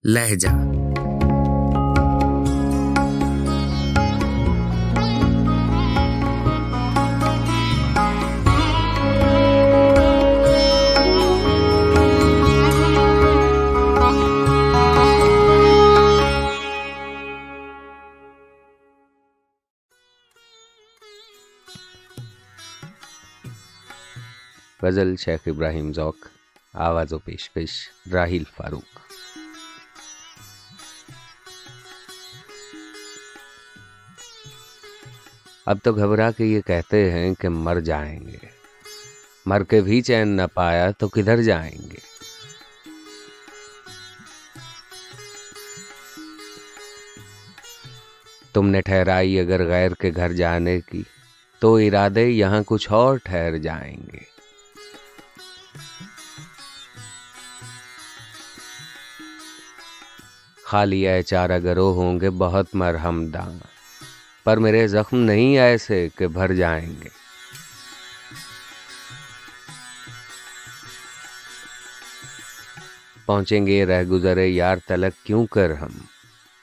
लहजा। गजल शेख इब्राहिम ज़ौक़, आवाज़ व पेशकश राहिल फारूक। अब तो घबरा के ये कहते हैं कि मर जाएंगे, मर के भी चैन न पाया तो किधर जाएंगे। तुमने ठहराई अगर गैर के घर जाने की, तो इरादे यहाँ कुछ और ठहर जाएंगे। खाली चारा गरो होंगे बहुत मरहमदां, पर मेरे जख्म नहीं ऐसे कि भर जाएंगे। पहुंचेंगे रह गुजरे यार तलक क्यों कर हम,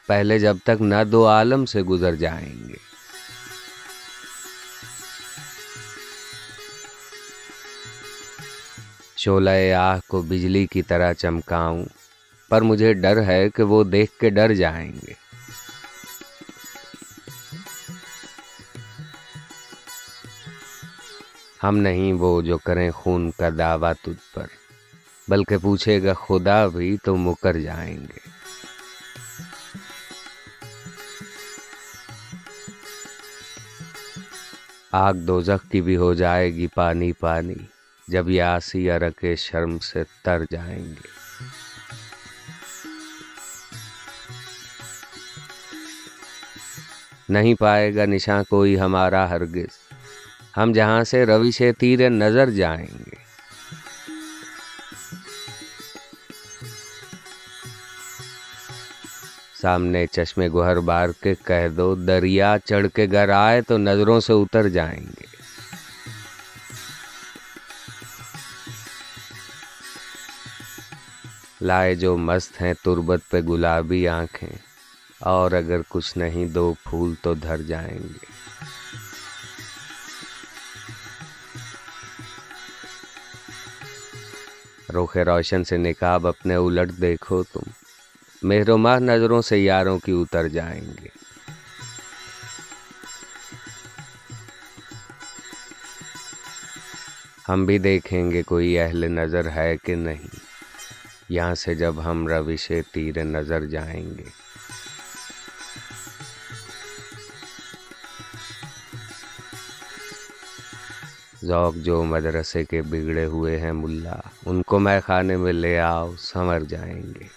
पहले जब तक न दो आलम से गुजर जाएंगे। शोले आह को बिजली की तरह चमकाऊं, पर मुझे डर है कि वो देख के डर जाएंगे। हम नहीं वो जो करें खून का दावा तुझ पर, बल्कि पूछेगा खुदा भी तो मुकर जाएंगे। आग दोज़ख की भी हो जाएगी पानी पानी, जब यासी अरके शर्म से तर जाएंगे। नहीं पाएगा निशान कोई हमारा हरगिज़, हम जहां से रवि से तीर नजर जाएंगे। सामने चश्मे गुहर बार के कह दो दरिया चढ़ के घर आए तो नजरों से उतर जाएंगे। लाए जो मस्त हैं तुरबत पे गुलाबी आंखें, और अगर कुछ नहीं दो फूल तो धर जाएंगे। रोखे रोशन से निकाब अपने उलट देखो तुम, मेहरुमा नजरों से यारों की उतर जाएंगे। हम भी देखेंगे कोई अहले नजर है कि नहीं, यहाँ से जब हम रवि से तीर नजर जाएंगे। ज़ौक़ जो मदरसे के बिगड़े हुए हैं मुल्ला, उनको मैं खाने में ले आओ संवर जाएंगे।